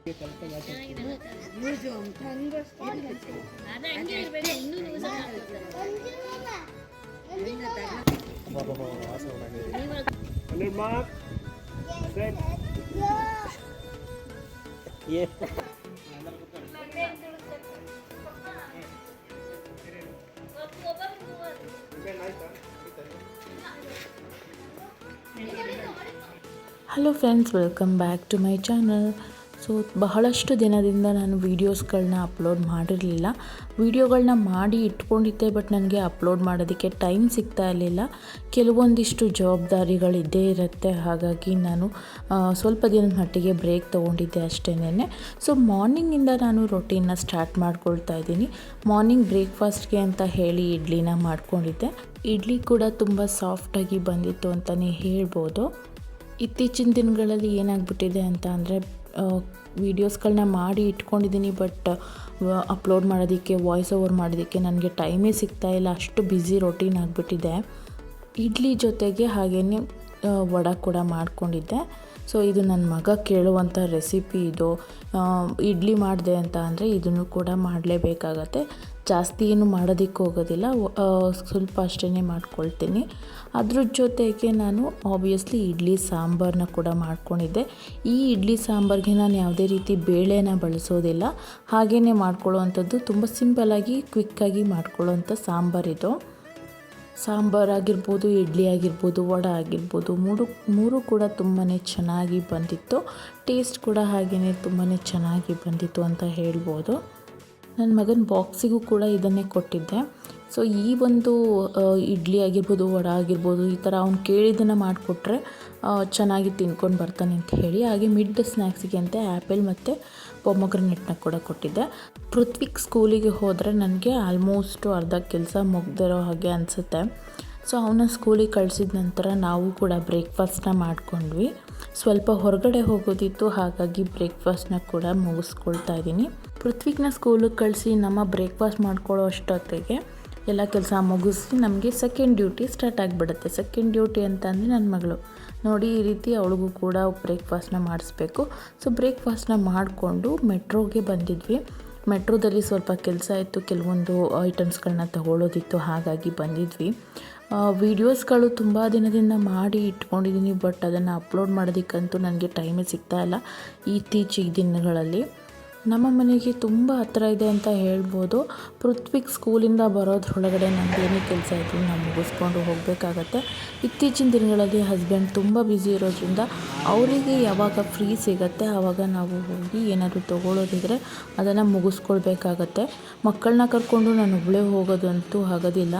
Hello friends, welcome back to my channel. So ಬಹಳಷ್ಟು ದಿನದಿಂದ ನಾನು ವೀಡಿಯೋಸ್ಗಳನ್ನ ಅಪ್ಲೋಡ್ ಮಾಡಿರಲಿಲ್ಲ. ವೀಡಿಯೋಗಳನ್ನ ಮಾಡಿ ಇಟ್ಕೊಂಡಿದ್ದೆ, ಬಟ್ ನನಗೆ ಅಪ್ಲೋಡ್ ಮಾಡೋದಕ್ಕೆ ಟೈಮ್ ಸಿಗ್ತಾ ಇರಲಿಲ್ಲ. ಕೆಲವೊಂದಿಷ್ಟು ಜವಾಬ್ದಾರಿಗಳಿದ್ದೇ ಇರುತ್ತೆ. ಹಾಗಾಗಿ ನಾನು ಸ್ವಲ್ಪ ದಿನದ ಮಟ್ಟಿಗೆ ಬ್ರೇಕ್ ತೊಗೊಂಡಿದ್ದೆ ಅಷ್ಟೇನೆ. ಸೊ ಮಾರ್ನಿಂಗಿಂದ ನಾನು ರೊಟೀನ್ನ ಸ್ಟಾರ್ಟ್ ಮಾಡ್ಕೊಳ್ತಾ ಇದ್ದೀನಿ. ಮಾರ್ನಿಂಗ್ ಬ್ರೇಕ್ಫಾಸ್ಟ್ಗೆ ಅಂತ ಹೇಳಿ ಇಡ್ಲಿನ ಮಾಡ್ಕೊಂಡಿದ್ದೆ. ಇಡ್ಲಿ ಕೂಡ ತುಂಬ ಸಾಫ್ಟಾಗಿ ಬಂದಿತ್ತು ಅಂತಲೇ ಹೇಳ್ಬೋದು. ಇತ್ತೀಚಿನ ದಿನಗಳಲ್ಲಿ ಏನಾಗ್ಬಿಟ್ಟಿದೆ ಅಂತ ಅಂದರೆ, ವೀಡಿಯೋಸ್ಗಳನ್ನ ಮಾಡಿ ಇಟ್ಕೊಂಡಿದ್ದೀನಿ, ಬಟ್ ಅಪ್ಲೋಡ್ ಮಾಡೋದಕ್ಕೆ, ವಾಯ್ಸ್ ಓವರ್ ಮಾಡೋದಕ್ಕೆ ನನಗೆ ಟೈಮೇ ಸಿಗ್ತಾ ಇಲ್ಲ. ಅಷ್ಟು ಬ್ಯುಸಿ ರೊಟೀನ್ ಆಗಿಬಿಟ್ಟಿದೆ. ಇಡ್ಲಿ ಜೊತೆಗೆ ಹಾಗೆಯೇ ವಡೆ ಕೂಡ ಮಾಡ್ಕೊಂಡಿದ್ದೆ. ಸೊ ಇದು ನನ್ನ ಮಗ ಕೇಳುವಂಥ ರೆಸಿಪಿ ಇದು. ಇಡ್ಲಿ ಮಾಡಿದೆ ಅಂತ ಅಂದರೆ ಇದನ್ನು ಕೂಡ ಮಾಡಲೇಬೇಕಾಗತ್ತೆ. ಜಾಸ್ತಿ ಏನು ಮಾಡೋದಕ್ಕೆ ಹೋಗೋದಿಲ್ಲ, ಸ್ವಲ್ಪ ಅಷ್ಟೇ ಮಾಡ್ಕೊಳ್ತೀನಿ. ಅದ್ರ ಜೊತೆಗೆ ನಾನು ಆಬ್ವಿಯಸ್ಲಿ ಇಡ್ಲಿ ಸಾಂಬಾರನ್ನ ಕೂಡ ಮಾಡ್ಕೊಂಡಿದ್ದೆ. ಈ ಇಡ್ಲಿ ಸಾಂಬಾರಿಗೆ ನಾನು ಯಾವುದೇ ರೀತಿ ಬೇಳೆನ ಬಳಸೋದಿಲ್ಲ, ಹಾಗೆಯೇ ಮಾಡ್ಕೊಳ್ಳೋವಂಥದ್ದು. ತುಂಬ ಸಿಂಪಲ್ಲಾಗಿ ಕ್ವಿಕ್ಕಾಗಿ ಮಾಡ್ಕೊಳ್ಳೋವಂಥ ಸಾಂಬಾರಿದು. ಸಾಂಬಾರಾಗಿರ್ಬೋದು, ಇಡ್ಲಿ ಆಗಿರ್ಬೋದು, ವಡೆ ಆಗಿರ್ಬೋದು, ಮೂರು ಕೂಡ ತುಂಬಾ ಚೆನ್ನಾಗಿ ಬಂದಿತ್ತು. ಟೇಸ್ಟ್ ಕೂಡ ಹಾಗೆಯೇ ತುಂಬಾ ಚೆನ್ನಾಗಿ ಬಂದಿತ್ತು ಅಂತ ಹೇಳ್ಬೋದು. ನನ್ನ ಮಗನ ಬಾಕ್ಸಿಗೂ ಕೂಡ ಇದನ್ನೇ ಕೊಟ್ಟಿದ್ದೆ. ಸೊ ಈ ಒಂದು ಇಡ್ಲಿ ಆಗಿರ್ಬೋದು, ವಡೆ ಆಗಿರ್ಬೋದು, ಈ ಥರ ಅವ್ನು ಕೇಳಿದ್ದನ್ನು ಮಾಡಿಕೊಟ್ರೆ ಚೆನ್ನಾಗಿ ತಿನ್ಕೊಂಡು ಬರ್ತಾನೆ ಅಂತ ಹೇಳಿ, ಹಾಗೆ ಮಿಡ್ ಸ್ನ್ಯಾಕ್ಸಿಗೆ ಅಂತ ಆ್ಯಪಲ್ ಮತ್ತು ಪೊಮೊಗ್ರನೇಟ್ನ ಕೂಡ ಕೊಟ್ಟಿದ್ದೆ. ಪೃಥ್ವಿಕ್ ಸ್ಕೂಲಿಗೆ ಹೋದರೆ ನನಗೆ ಆಲ್ಮೋಸ್ಟು ಅರ್ಧ ಕೆಲಸ ಮುಗ್ದಿರೋ ಹಾಗೆ ಅನಿಸುತ್ತೆ. ಸೊ ಅವನ ಸ್ಕೂಲಿಗೆ ಕಳಿಸಿದ ನಂತರ ನಾವು ಕೂಡ ಬ್ರೇಕ್ಫಾಸ್ಟ್ನ ಮಾಡ್ಕೊಂಡ್ವಿ. ಸ್ವಲ್ಪ ಹೊರಗಡೆ ಹೋಗೋದಿತ್ತು, ಹಾಗಾಗಿ ಬ್ರೇಕ್ಫಾಸ್ಟ್ನ ಕೂಡ ಮುಗಿಸ್ಕೊಳ್ತಾ ಇದ್ದೀನಿ. ಪೃಥ್ವಿಕ್ನ ಸ್ಕೂಲಿಗೆ ಕಳಿಸಿ ನಮ್ಮ ಬ್ರೇಕ್ಫಾಸ್ಟ್ ಮಾಡ್ಕೊಳ್ಳೋ ಅಷ್ಟೊತ್ತಿಗೆ ಎಲ್ಲ ಕೆಲಸ ಮುಗಿಸಿ ನಮಗೆ ಸೆಕೆಂಡ್ ಡ್ಯೂಟಿ ಸ್ಟಾರ್ಟ್ ಆಗಿಬಿಡುತ್ತೆ. ಸೆಕೆಂಡ್ ಡ್ಯೂಟಿ ಅಂತಂದರೆ ನನ್ನ ಮಗಳು ನೋಡಿ, ಈ ರೀತಿ ಅವಳಿಗೂ ಕೂಡ ಬ್ರೇಕ್ಫಾಸ್ಟ್ನ ಮಾಡಿಸ್ಬೇಕು. ಸೊ ಬ್ರೇಕ್ಫಾಸ್ಟ್ನ ಮಾಡಿಕೊಂಡು ಮೆಟ್ರೋಗೆ ಬಂದಿದ್ವಿ. ಮೆಟ್ರೋದಲ್ಲಿ ಸ್ವಲ್ಪ ಕೆಲಸ ಇತ್ತು, ಕೆಲವೊಂದು ಐಟಮ್ಸ್ಗಳನ್ನ ತಗೊಳ್ಳೋದಿತ್ತು, ಹಾಗಾಗಿ ಬಂದಿದ್ವಿ. ವೀಡಿಯೋಸ್ಗಳು ತುಂಬ ದಿನದಿಂದ ಮಾಡಿ ಇಟ್ಕೊಂಡಿದ್ದೀನಿ, ಬಟ್ ಅದನ್ನು ಅಪ್ಲೋಡ್ ಮಾಡೋದಕ್ಕಂತೂ ನನಗೆ ಟೈಮೇ ಸಿಗ್ತಾ ಇಲ್ಲ ಇತ್ತೀಚಿನ ದಿನಗಳಲ್ಲಿ. ನಮ್ಮ ಮನೆಗೆ ತುಂಬ ಹತ್ತಿರ ಇದೆ ಅಂತ ಹೇಳ್ಬೋದು. ಪೃಥ್ವಿಕ್ ಸ್ಕೂಲಿಂದ ಬರೋದ್ರೊಳಗಡೆ ನಮಗೇನೇ ಕೆಲಸ ಇದ್ದರೂ ನಾವು ಮುಗಿಸ್ಕೊಂಡು ಹೋಗಬೇಕಾಗತ್ತೆ. ಇತ್ತೀಚಿನ ದಿನಗಳಲ್ಲಿ ಹಸ್ಬೆಂಡ್ ತುಂಬ ಬ್ಯುಸಿ ಇರೋದ್ರಿಂದ ಅವರಿಗೆ ಯಾವಾಗ ಫ್ರೀ ಸಿಗುತ್ತೆ ಆವಾಗ ನಾವು ಹೋಗಿ ಏನಾದರೂ ತೊಗೊಳ್ಳೋದಿದ್ರೆ ಅದನ್ನು ಮುಗಿಸ್ಕೊಳ್ಬೇಕಾಗತ್ತೆ. ಮಕ್ಕಳನ್ನ ಕರ್ಕೊಂಡು ನಾನು ಒಬ್ಬಳೇ ಹೋಗೋದಂತೂ ಆಗೋದಿಲ್ಲ.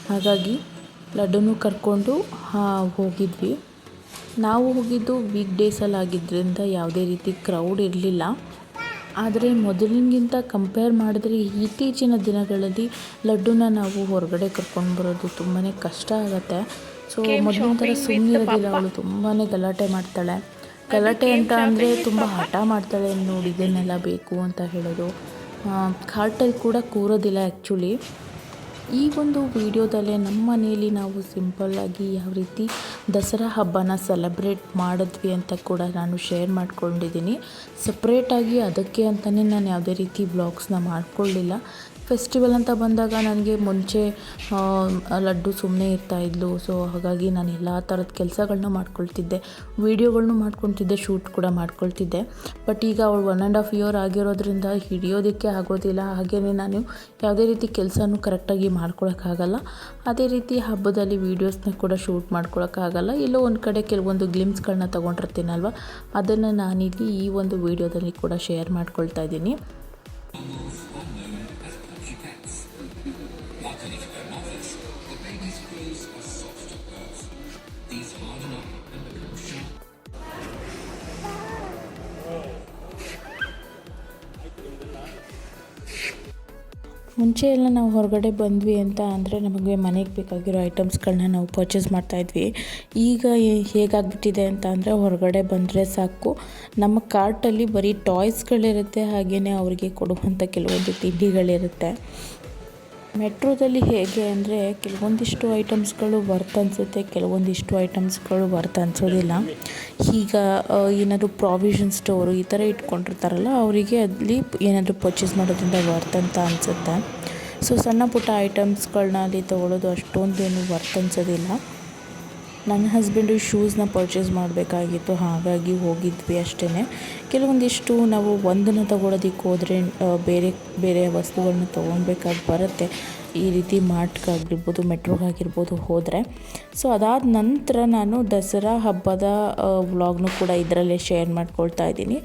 ಹಾಗಾಗಿ ಲಡ್ಡುನೂ ಕರ್ಕೊಂಡು ಹೋಗಿದ್ವಿ. ನಾವು ಹೋಗಿದ್ದು ವೀಕ್ ಡೇಸಲ್ಲಿ ಆಗಿದ್ದರಿಂದ ಯಾವುದೇ ರೀತಿ ಕ್ರೌಡ್ ಇರಲಿಲ್ಲ. ಆದರೆ ಮೊದಲಿಗಿಂತ ಕಂಪೇರ್ ಮಾಡಿದ್ರೆ ಇತ್ತೀಚಿನ ದಿನಗಳಲ್ಲಿ ಲಡ್ಡುನ ನಾವು ಹೊರಗಡೆ ಕರ್ಕೊಂಡು ಬರೋದು ತುಂಬಾ ಕಷ್ಟ ಆಗುತ್ತೆ. ಸೊ ಮೊದಲಿನ ಥರ ಸುಮ್ಮನೆ ಇರೋದಿಲ್ಲ, ಅವಳು ತುಂಬಾ ಗಲಾಟೆ ಮಾಡ್ತಾಳೆ. ಗಲಾಟೆ ಅಂತ ಅಂದರೆ ತುಂಬ ಹಠ ಮಾಡ್ತಾಳೆ. ನೋಡಿ ಇದನ್ನೆಲ್ಲ ಬೇಕು ಅಂತ ಹೇಳೋದು. ಕಾರ್ಟಲ್ಲಿ ಕೂಡ ಕೂರೋದಿಲ್ಲ ಆ್ಯಕ್ಚುಲಿ. ಈ ಒಂದು ವಿಡಿಯೋದಲ್ಲೇ ನಮ್ಮ ಮನೆಯಲ್ಲಿ ನಾವು ಸಿಂಪಲ್ಲಾಗಿ ಯಾವ ರೀತಿ ದಸರಾ ಹಬ್ಬನ ಸೆಲೆಬ್ರೇಟ್ ಮಾಡಿದ್ವಿ ಅಂತ ಕೂಡ ನಾನು ಶೇರ್ ಮಾಡ್ಕೊಂಡಿದ್ದೀನಿ. ಸಪ್ರೇಟಾಗಿ ಅದಕ್ಕೆ ಅಂತಲೇ ನಾನು ಯಾವುದೇ ರೀತಿ ವ್ಲಾಗ್ಸ್ನ ಮಾಡ್ಕೊಳ್ಳಿಲ್ಲ. ಫೆಸ್ಟಿವಲ್ ಅಂತ ಬಂದಾಗ ನನಗೆ ಮುಂಚೆ ಲಡ್ಡು ಸುಮ್ಮನೆ ಇರ್ತಾಯಿದ್ಲು. ಸೊ ಹಾಗಾಗಿ ನಾನು ಎಲ್ಲ ಥರದ ಕೆಲಸಗಳನ್ನ ಮಾಡ್ಕೊಳ್ತಿದ್ದೆ, ವೀಡಿಯೋಗಳನ್ನೂ ಮಾಡ್ಕೊಳ್ತಿದ್ದೆ, ಶೂಟ್ ಕೂಡ ಮಾಡ್ಕೊಳ್ತಿದ್ದೆ. ಬಟ್ ಈಗ ಅವಳು 1.5 ಇಯರ್ ಆಗಿರೋದ್ರಿಂದ ಹಿಡಿಯೋದಕ್ಕೆ ಆಗೋದಿಲ್ಲ. ಹಾಗೆಯೇ ನಾನು ಯಾವುದೇ ರೀತಿ ಕೆಲಸನೂ ಕರೆಕ್ಟಾಗಿ ಮಾಡ್ಕೊಳಕ್ಕಾಗಲ್ಲ. ಅದೇ ರೀತಿ ಹಬ್ಬದಲ್ಲಿ ವೀಡಿಯೋಸ್ನ ಕೂಡ ಶೂಟ್ ಮಾಡ್ಕೊಳಕ್ಕಾಗಲ್ಲ. ಎಲ್ಲೋ ಒಂದು ಕಡೆ ಕೆಲವೊಂದು ಗ್ಲಿಮ್ಸ್ಗಳನ್ನ ತೊಗೊಂಡಿರ್ತೀನಲ್ವ, ಅದನ್ನು ನಾನಿಲ್ಲಿ ಈ ಒಂದು ವೀಡಿಯೋದಲ್ಲಿ ಕೂಡ ಶೇರ್ ಮಾಡ್ಕೊಳ್ತಾ ಇದ್ದೀನಿ. ಮುಂಚೆ ಎಲ್ಲ ನಾವು ಹೊರಗಡೆ ಬಂದ್ವಿ ಅಂತ ಅಂದರೆ ನಮಗೆ ಮನೆಗೆ ಬೇಕಾಗಿರೋ ಐಟಮ್ಸ್ಗಳನ್ನ ನಾವು ಪರ್ಚೇಸ್ ಮಾಡ್ತಾಯಿದ್ವಿ. ಈಗ ಹೇಗಾಗ್ಬಿಟ್ಟಿದೆ ಅಂತ ಅಂದರೆ, ಹೊರಗಡೆ ಬಂದರೆ ಸಾಕು ನಮ್ಮ ಕಾರ್ಟಲ್ಲಿ ಬರೀ ಟಾಯ್ಸ್ಗಳಿರುತ್ತೆ, ಹಾಗೆಯೇ ಅವರಿಗೆ ಕೊಡುವಂಥ ಕೆಲವೊಂದು ತಿಂಡಿಗಳಿರುತ್ತೆ. ಮೆಟ್ರೋದಲ್ಲಿ ಹೇಗೆ ಅಂದರೆ ಕೆಲವೊಂದಿಷ್ಟು ಐಟಮ್ಸ್ಗಳು ವರ್ತ್ ಅನಿಸುತ್ತೆ, ಕೆಲವೊಂದಿಷ್ಟು ಐಟಮ್ಸ್ಗಳು ವರ್ತ್ ಅನಿಸೋದಿಲ್ಲ. ಈಗ ಏನಾದರೂ ಪ್ರಾವಿಷನ್ ಸ್ಟೋರು ಈ ಥರ ಇಟ್ಕೊಂಡಿರ್ತಾರಲ್ಲ, ಅವರಿಗೆ ಅಲ್ಲಿ ಏನಾದರೂ ಪರ್ಚೇಸ್ ಮಾಡೋದ್ರಿಂದ ವರ್ತ್ ಅಂತ ಅನಿಸುತ್ತೆ. ಸೊ ಸಣ್ಣ ಪುಟ್ಟ ಐಟಮ್ಸ್ಗಳನ್ನ ಅಲ್ಲಿ ತೊಗೊಳ್ಳೋದು ಅಷ್ಟೊಂದೇನು ವರ್ತ್ ಅನಿಸೋದಿಲ್ಲ. ನನ್ನ ಹಸ್ಬೆಂಡು ಶೂಸ್ನ ಪರ್ಚೇಸ್ ಮಾಡಬೇಕಾಗಿತ್ತು, ಹಾಗಾಗಿ ಹೋಗಿದ್ವಿ ಅಷ್ಟೇ. ಕೆಲವೊಂದಿಷ್ಟು ನಾವು ಒಂದನ್ನು ತೊಗೊಳೋದಕ್ಕೆ ಹೋದರೆ ಬೇರೆ ಬೇರೆ ವಸ್ತುಗಳನ್ನ ತೊಗೊಳ್ಬೇಕಾಗಿ ಬರುತ್ತೆ, ಈ ರೀತಿ ಮಾರ್ಟ್ಗಾಗಿರ್ಬೋದು ಮೆಟ್ರೋಗಾಗಿರ್ಬೋದು ಹೋದರೆ. ಸೊ ಅದಾದ ನಂತರ ನಾನು ದಸರಾ ಹಬ್ಬದ ವ್ಲಾಗ್ನು ಕೂಡ ಇದರಲ್ಲೇ ಶೇರ್ ಮಾಡ್ಕೊಳ್ತಾ ಇದ್ದೀನಿ.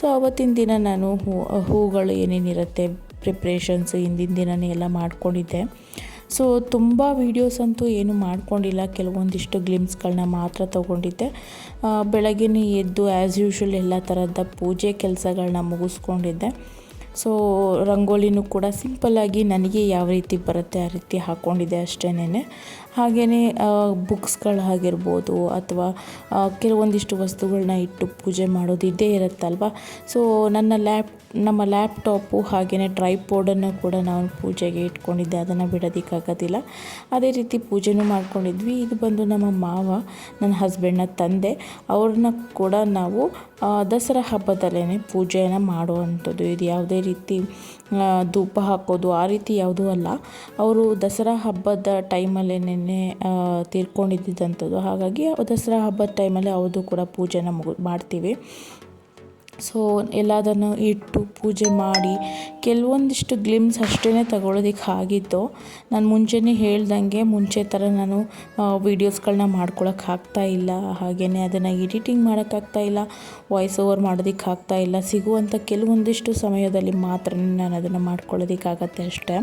ಸೊ ಆವತ್ತಿನ ದಿನ ನಾನು ಹೂಗಳು ಏನೇನಿರುತ್ತೆ ಪ್ರಿಪ್ರೇಷನ್ಸ್ ಹಿಂದಿನ ದಿನವೇ ಎಲ್ಲ ಮಾಡ್ಕೊಂಡಿದ್ದೆ. ಸೊ ತುಂಬ ವೀಡಿಯೋಸ್ ಅಂತೂ ಏನು ಮಾಡ್ಕೊಂಡಿಲ್ಲ, ಕೆಲವೊಂದಿಷ್ಟು ಗ್ಲಿಮ್ಸ್ಗಳನ್ನ ಮಾತ್ರ ತೊಗೊಂಡಿದ್ದೆ. ಬೆಳಗ್ಗೆನೇ ಎದ್ದು ಆ್ಯಸ್ ಯೂಶ್ವಲ್ ಎಲ್ಲ ಥರದ ಪೂಜೆ ಕೆಲಸಗಳನ್ನ ಮುಗಿಸ್ಕೊಂಡಿದ್ದೆ. ಸೊ ರಂಗೋಲಿನೂ ಕೂಡ ಸಿಂಪಲ್ಲಾಗಿ ನನಗೆ ಯಾವ ರೀತಿ ಬರುತ್ತೆ ಆ ರೀತಿ ಹಾಕ್ಕೊಂಡಿದ್ದೆ ಅಷ್ಟೇನೆ. ಹಾಗೆಯೇ ಬುಕ್ಸ್ಗಳಾಗಿರ್ಬೋದು ಅಥವಾ ಕೆಲವೊಂದಿಷ್ಟು ವಸ್ತುಗಳನ್ನ ಇಟ್ಟು ಪೂಜೆ ಮಾಡೋದು ಇದ್ದೇ ಇರುತ್ತಲ್ವ. ಸೊ ನಮ್ಮ ಲ್ಯಾಪ್ಟಾಪು ಹಾಗೆಯೇ ಟ್ರೈಪೋಡನ್ನು ಕೂಡ ನಾನು ಪೂಜೆಗೆ ಇಟ್ಕೊಂಡಿದ್ದೆ, ಅದನ್ನು ಬಿಡೋದಕ್ಕಾಗೋದಿಲ್ಲ. ಅದೇ ರೀತಿ ಪೂಜೆನೂ ಮಾಡ್ಕೊಂಡಿದ್ವಿ. ಇದು ಬಂದು ನಮ್ಮ ಮಾವ, ನನ್ನ ಹಸ್ಬೆಂಡ್ನ ತಂದೆ, ಅವ್ರನ್ನ ಕೂಡ ನಾವು ದಸರಾ ಹಬ್ಬದಲ್ಲೇ ಪೂಜೆಯನ್ನು ಮಾಡುವಂಥದ್ದು. ಇದು ಯಾವುದೇ ರೀತಿ ಧೂಪ ಹಾಕೋದು ಆ ರೀತಿ ಯಾವುದೂ ಅಲ್ಲ. ಅವರು ದಸರಾ ಹಬ್ಬದ ಟೈಮಲ್ಲೇನೆ ತೀರ್ಕೊಂಡಿದ್ದಂಥದ್ದು. ಹಾಗಾಗಿ ದಸರಾ ಹಬ್ಬದ ಟೈಮಲ್ಲಿ ಅವ್ರದ್ದು ಕೂಡ ಪೂಜೆನ ಮಾಡ್ತೀವಿ. ಸೊ ಎಲ್ಲದನ್ನು ಇಟ್ಟು ಪೂಜೆ ಮಾಡಿ ಕೆಲವೊಂದಿಷ್ಟು ಗ್ಲಿಮ್ಸ್ ಅಷ್ಟೇ ತಗೊಳ್ಳೋದಕ್ಕೆ ಆಗಿತ್ತು. ನಾನು ಮುಂಚೆನೇ ಹೇಳ್ದಂಗೆ ಮುಂಚೆ ಥರ ನಾನು ವೀಡಿಯೋಸ್ಗಳನ್ನ ಮಾಡ್ಕೊಳಕ್ಕೆ ಆಗ್ತಾಯಿಲ್ಲ, ಹಾಗೆಯೇ ಅದನ್ನು ಎಡಿಟಿಂಗ್ ಮಾಡೋಕ್ಕಾಗ್ತಾಯಿಲ್ಲ, ವಾಯ್ಸ್ ಓವರ್ ಮಾಡೋದಕ್ಕೆ ಆಗ್ತಾಯಿಲ್ಲ. ಸಿಗುವಂಥ ಕೆಲವೊಂದಿಷ್ಟು ಸಮಯದಲ್ಲಿ ಮಾತ್ರ ನಾನು ಅದನ್ನು ಮಾಡ್ಕೊಳ್ಳೋದಕ್ಕಾಗತ್ತೆ ಅಷ್ಟೇ.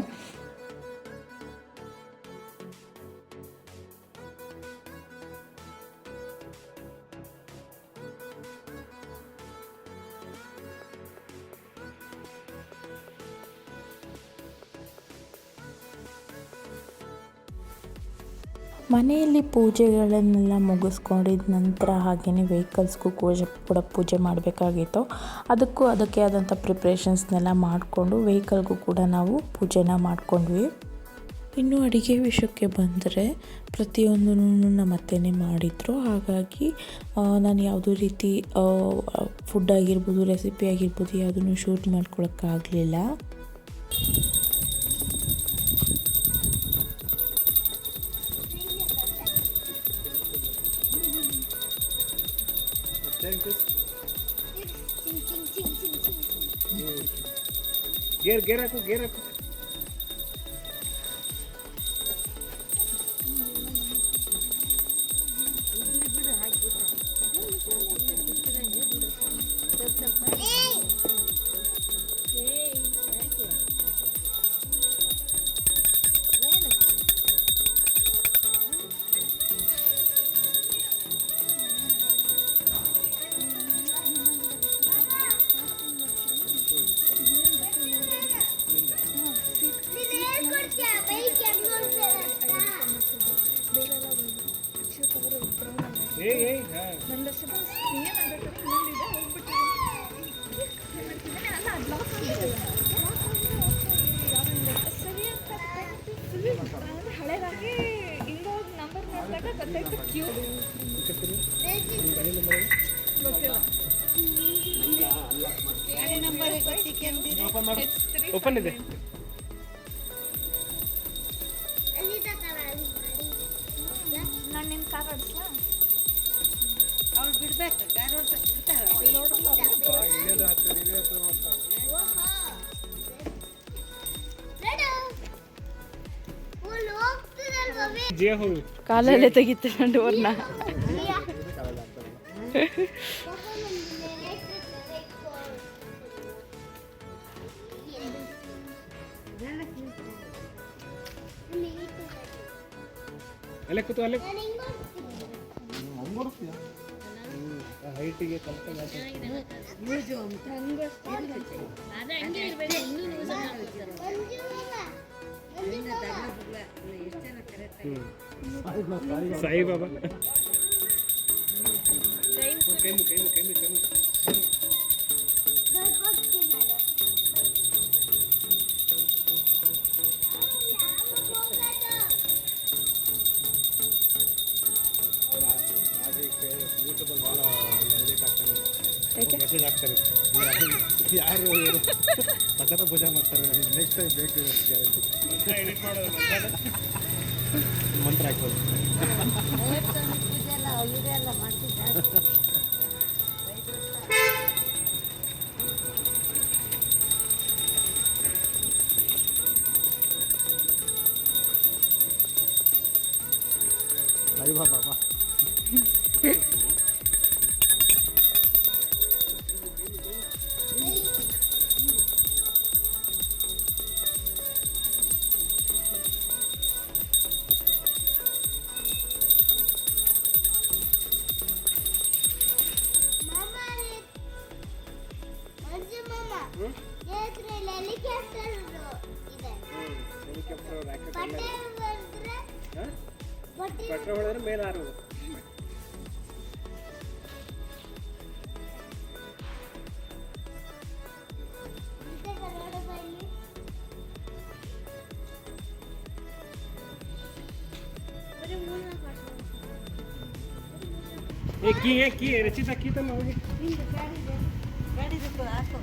ಮನೆಯಲ್ಲಿ ಪೂಜೆಗಳನ್ನೆಲ್ಲ ಮುಗಿಸ್ಕೊಂಡಿದ್ದ ನಂತರ ಹಾಗೆಯೇ ವೆಹಿಕಲ್ಸ್ಗೂ ಕೂಡ ಪೂಜೆ ಮಾಡಬೇಕಾಗಿತ್ತು. ಅದಕ್ಕೆ ಆದಂಥ ಪ್ರಿಪ್ರೇಷನ್ಸ್ನೆಲ್ಲ ಮಾಡಿಕೊಂಡು ವೆಹಿಕಲ್ಗೂ ಕೂಡ ನಾವು ಪೂಜೆನ ಮಾಡಿಕೊಂಡ್ವಿ. ಇನ್ನು ಅಡುಗೆ ವಿಷಯಕ್ಕೆ ಬಂದರೆ ಪ್ರತಿಯೊಂದೂ ನಮ್ಮ ಅತ್ತೆನೇ ಮಾಡಿದರು. ಹಾಗಾಗಿ ನಾನು ಯಾವುದೋ ರೀತಿ ಫುಡ್ ಆಗಿರ್ಬೋದು, ರೆಸಿಪಿ ಆಗಿರ್ಬೋದು ಯಾವುದನ್ನು ಶೂಟ್ ಮಾಡ್ಕೊಳಕ್ಕಾಗಲಿಲ್ಲ. ಗೇರ್ ಹಾಕು. ಹಳೆದಾಗಿ ಇನ್ನೊಂದು ನಂಬರ್ ನೋಡಿದಾಗ ಗೊತ್ತಾಯ್ತು ಕ್ಯೂ ಓಪನ್ ಇದೆ. ನಾನು ನಿನ್ನ ಕಾರ್ ಓಡಿಸ್ಲಾ? ಅವ್ಳು ಬಿಡ್ಬೇಕು, ಕಾರ್ ಓಡಿಸಕ್ಕೆ ಬಿಡ್ತಾಳೆ. ಕಾಲಲ್ಲೇ ತೆಗಿತಾರೆ ಡೋರ್ನ. ಅಲ್ಲೇ ಕೂತು ಅಲ್ಲೇ ಹೈಟಿಗೆ ಸಾಯಿಬಾಬಾ ಮೆಸೇಜ್ ಹಾಕ್ತಾರೆ ಯಾರು ಇವರು ಸಖತ ಪೂಜೆ ಮಾಡ್ತಾರೆ ನೆಕ್ಸ್ಟ್ ಟೈಮ್ ಬೇಕು ಗ್ಯಾರಂಟಿ ಮಂತ್ರ ಹಾಕ್ಬೋದು ಪೂಜೆ ಎಲ್ಲ ಇವರೆಲ್ಲ ಮಾಡ್ತಿದ್ದಾರೆ. ಅಯ್ಯ ಬಾಬಾ ಬಟ್ರೆ ಹೊಡೆದ್ರೆ ಮೇಲೆ ಹಾರೋದು. ಕೀ ರಚಿತ ಕೀ ತಮ್ಮ ಹೋಗಿ ಗಾಡಿದು ಹಾಕು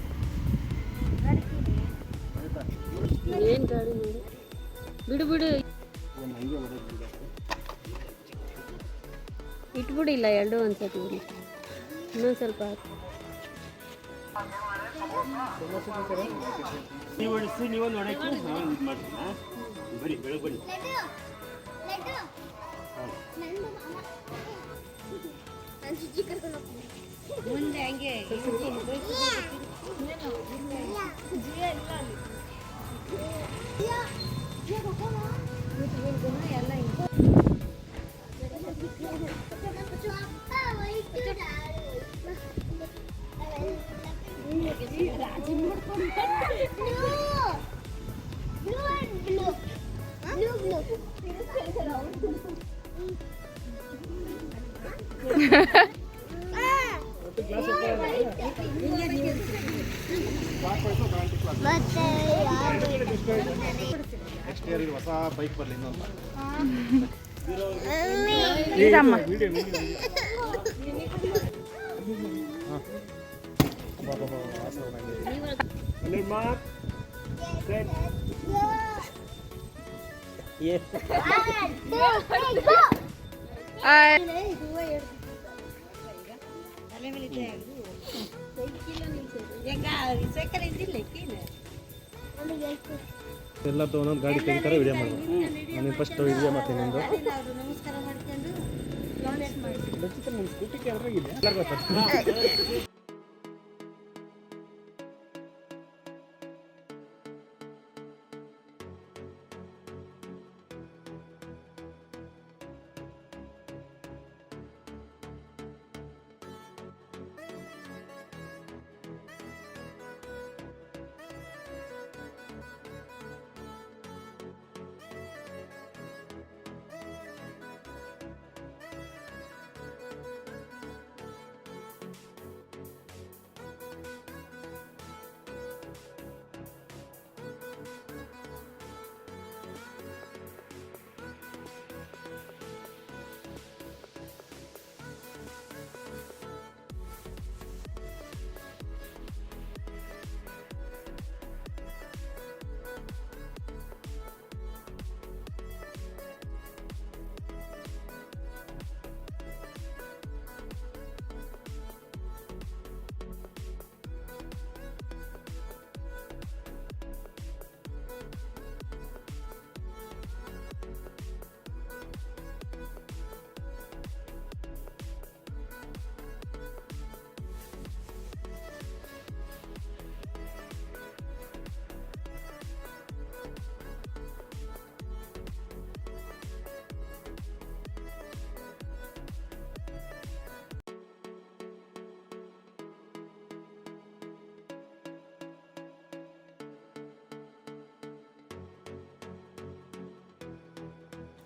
ಏನು ಗಾಡಿ ನೋಡಿ ಬಿಡು ಬಿಡು ಇಟ್ಬಿಡಿಲ್ಲ ಎರಡು ಒಂದ್ಸತಿ ಬಿಡಿ ಇನ್ನೊಂದು ಸ್ವಲ್ಪ ಹಾಕು ನೀವು ಹೊಡಿಸಿ ನೀವು ನೋಡಕ್ಕೆ ನಾನು ಇದು ಮಾಡ್ತೀನಿ. ಬರೀ ಬೆಳಗ್ಗೆ ಬನ್ನಿ. ಮುಂದೆ ಹಂಗೆ ಎಲ್ಲ ನೆಕ್ಸ್ಟ್ ಇಯರ್ ಇದು ಹೊಸ ಬೈಕ್ ಬರಲಿ ಇನ್ನೊಂದು ತಲೆ ಮೇಲೆ ಸೈಕಲ್ ಇದ್ದಿಲ್ಲ ಎಲ್ಲ ಒಂದೊಂದು ಗಾಡಿ ತೆಗಿತಾರೆ ವಿಡಿಯೋ ಮಾಡ್ಬೋದು. ನಾನು ಫಸ್ಟ್ ವಿಡಿಯೋ ಮಾಡ್ತೀನಿ ನಿಮ್ಮದು ನಮಸ್ಕಾರ ಮಾಡ್ಕೊಂಡು ನಿಮ್ಮ ಸ್ಕೂಟಿ ಕ್ಯಾಮ್ರಾ ಇದೆ ಎಲ್ಲರಿಗೂ ಗೊತ್ತಾಗ್ತದೆ.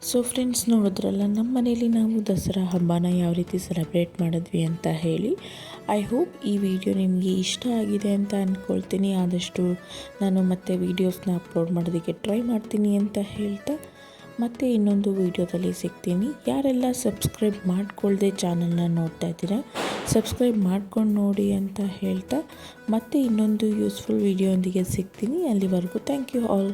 ಸೊ ಫ್ರೆಂಡ್ಸ್, ನೋಡಿದ್ರಲ್ಲ ನಮ್ಮ ಮನೇಲಿ ನಾವು ದಸರಾ ಹಬ್ಬನ ಯಾವ ರೀತಿ ಸೆಲೆಬ್ರೇಟ್ ಮಾಡಿದ್ವಿ ಅಂತ ಹೇಳಿ. ಐ ಹೋಪ್ ಈ ವಿಡಿಯೋ ನಿಮಗೆ ಇಷ್ಟ ಆಗಿದೆ ಅಂತ ಅಂದ್ಕೊಳ್ತೀನಿ. ಆದಷ್ಟು ನಾನು ಮತ್ತೆ ವೀಡಿಯೋಸ್ನ ಅಪ್ಲೋಡ್ ಮಾಡೋದಕ್ಕೆ ಟ್ರೈ ಮಾಡ್ತೀನಿ ಅಂತ ಹೇಳ್ತಾ ಮತ್ತೆ ಇನ್ನೊಂದು ವೀಡಿಯೋದಲ್ಲಿ ಸಿಗ್ತೀನಿ. ಯಾರೆಲ್ಲ ಸಬ್ಸ್ಕ್ರೈಬ್ ಮಾಡ್ಕೊಳ್ದೆ ಚಾನಲ್ನ ನೋಡ್ತಾ ಇದ್ದೀರಾ ಸಬ್ಸ್ಕ್ರೈಬ್ ಮಾಡ್ಕೊಂಡು ನೋಡಿ ಅಂತ ಹೇಳ್ತಾ ಮತ್ತೆ ಇನ್ನೊಂದು ಯೂಸ್ಫುಲ್ ವಿಡಿಯೋ ಒಂದಿಗೆ ಸಿಗ್ತೀನಿ. ಅಲ್ಲಿವರೆಗೂ ಥ್ಯಾಂಕ್ ಯು ಆಲ್.